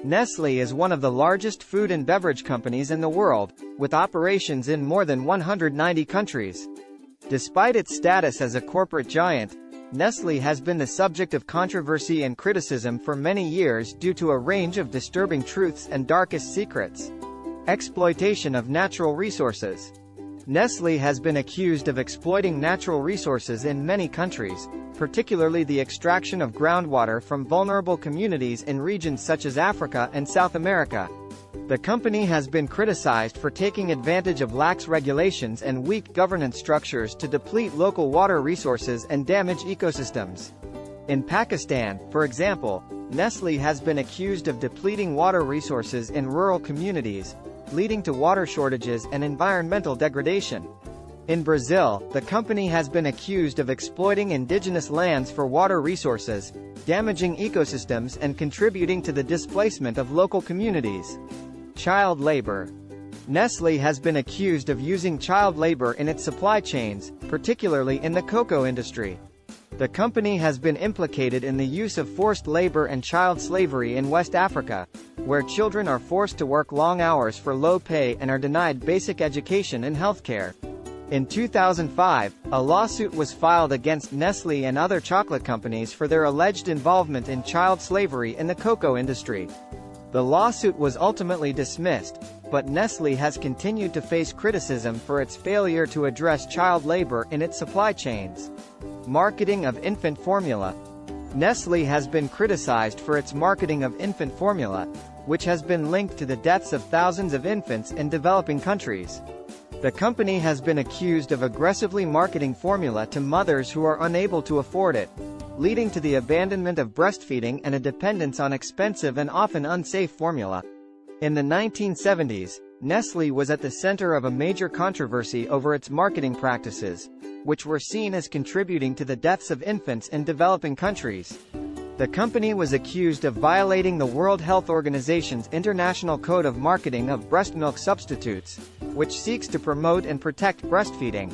Nestlé is one of the largest food and beverage companies in the world, with operations in more than 190 countries. Despite its status as a corporate giant, Nestlé has been the subject of controversy and criticism for many years due to a range of disturbing truths and darkest secrets. Exploitation of natural resources. Nestlé has been accused of exploiting natural resources in many countries, particularly the extraction of groundwater from vulnerable communities in regions such as Africa and South America. The company has been criticized for taking advantage of lax regulations and weak governance structures to deplete local water resources and damage ecosystems. In Pakistan, for example, Nestlé has been accused of depleting water resources in rural communities, leading to water shortages and environmental degradation. In Brazil, the company has been accused of exploiting indigenous lands for water resources, damaging ecosystems and contributing to the displacement of local communities. Child labor. Nestlé has been accused of using child labor in its supply chains, particularly in the cocoa industry. The company has been implicated in the use of forced labor and child slavery in West Africa, where children are forced to work long hours for low pay and are denied basic education and healthcare. In 2005, a lawsuit was filed against Nestlé and other chocolate companies for their alleged involvement in child slavery in the cocoa industry. The lawsuit was ultimately dismissed, but Nestlé has continued to face criticism for its failure to address child labor in its supply chains. Marketing of infant formula. Nestlé has been criticized for its marketing of infant formula, which has been linked to the deaths of thousands of infants in developing countries. The company has been accused of aggressively marketing formula to mothers who are unable to afford it, leading to the abandonment of breastfeeding and a dependence on expensive and often unsafe formula. In the 1970s, Nestlé was at the center of a major controversy over its marketing practices, which were seen as contributing to the deaths of infants in developing countries. The company was accused of violating the World Health Organization's International Code of Marketing of Breast Milk Substitutes, which seeks to promote and protect breastfeeding.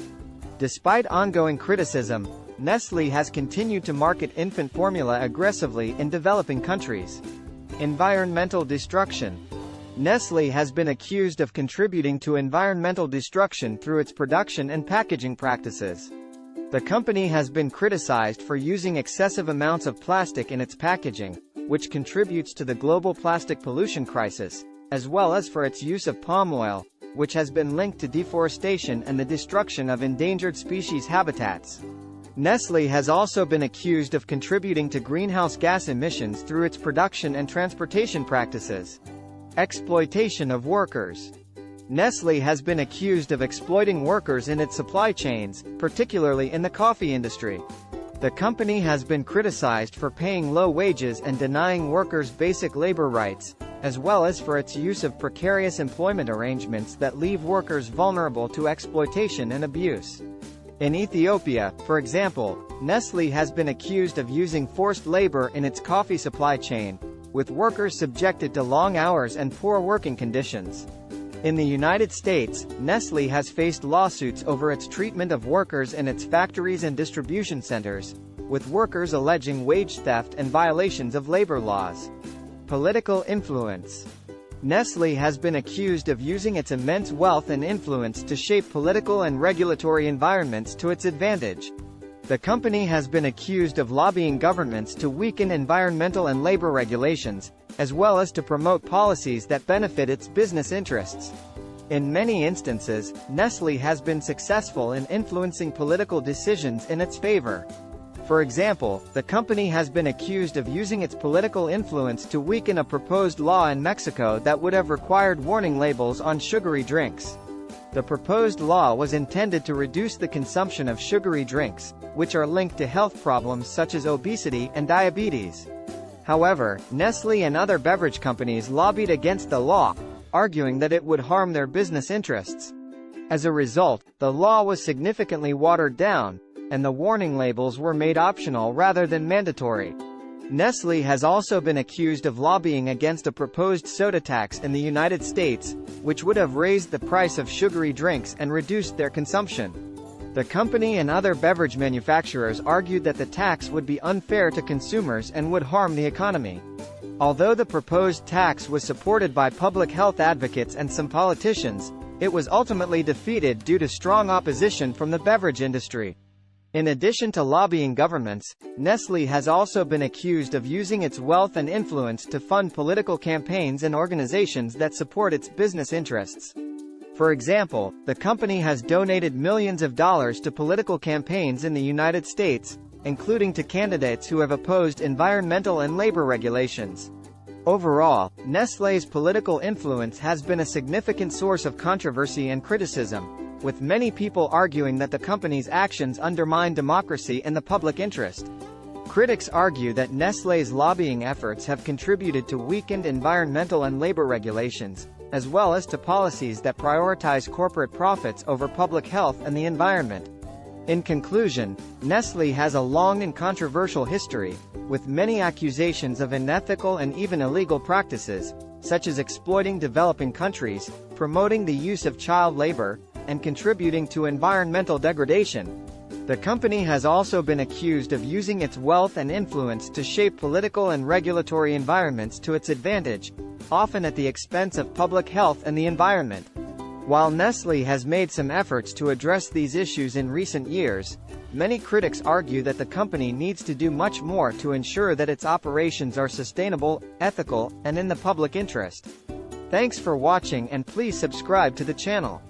Despite ongoing criticism, Nestlé has continued to market infant formula aggressively in developing countries. Environmental destruction. Nestlé has been accused of contributing to environmental destruction through its production and packaging practices. The company has been criticized for using excessive amounts of plastic in its packaging, which contributes to the global plastic pollution crisis, as well as for its use of palm oil, which has been linked to deforestation and the destruction of endangered species habitats. Nestlé has also been accused of contributing to greenhouse gas emissions through its production and transportation practices. Exploitation of workers. Nestlé has been accused of exploiting workers in its supply chains, particularly in the coffee industry. The company has been criticized for paying low wages and denying workers basic labor rights, as well as for its use of precarious employment arrangements that leave workers vulnerable to exploitation and abuse. In Ethiopia, for example, Nestlé has been accused of using forced labor in its coffee supply chain, with workers subjected to long hours and poor working conditions. In the United States, Nestlé has faced lawsuits over its treatment of workers in its factories and distribution centers, with workers alleging wage theft and violations of labor laws. Political influence. Nestlé has been accused of using its immense wealth and influence to shape political and regulatory environments to its advantage. The company has been accused of lobbying governments to weaken environmental and labor regulations, as well as to promote policies that benefit its business interests. In many instances, Nestlé has been successful in influencing political decisions in its favor. For example, the company has been accused of using its political influence to weaken a proposed law in Mexico that would have required warning labels on sugary drinks. The proposed law was intended to reduce the consumption of sugary drinks, which are linked to health problems such as obesity and diabetes. However, Nestlé and other beverage companies lobbied against the law, arguing that it would harm their business interests. As a result, the law was significantly watered down, and the warning labels were made optional rather than mandatory. Nestlé has also been accused of lobbying against a proposed soda tax in the United States, which would have raised the price of sugary drinks and reduced their consumption. The company and other beverage manufacturers argued that the tax would be unfair to consumers and would harm the economy. Although the proposed tax was supported by public health advocates and some politicians, it was ultimately defeated due to strong opposition from the beverage industry. In addition to lobbying governments, Nestlé has also been accused of using its wealth and influence to fund political campaigns and organizations that support its business interests. For example, the company has donated millions of dollars to political campaigns in the United States, including to candidates who have opposed environmental and labor regulations. Overall, Nestlé's political influence has been a significant source of controversy and criticism, with many people arguing that the company's actions undermine democracy and the public interest. Critics argue that Nestlé's lobbying efforts have contributed to weakened environmental and labor regulations, as well as to policies that prioritize corporate profits over public health and the environment. In conclusion, Nestlé has a long and controversial history, with many accusations of unethical and even illegal practices, such as exploiting developing countries, promoting the use of child labor, and contributing to environmental degradation. The company has also been accused of using its wealth and influence to shape political and regulatory environments to its advantage, often at the expense of public health and the environment. While Nestlé has made some efforts to address these issues in recent years, many critics argue that the company needs to do much more to ensure that its operations are sustainable, ethical, and in the public interest. Thanks for watching, and please subscribe to the channel.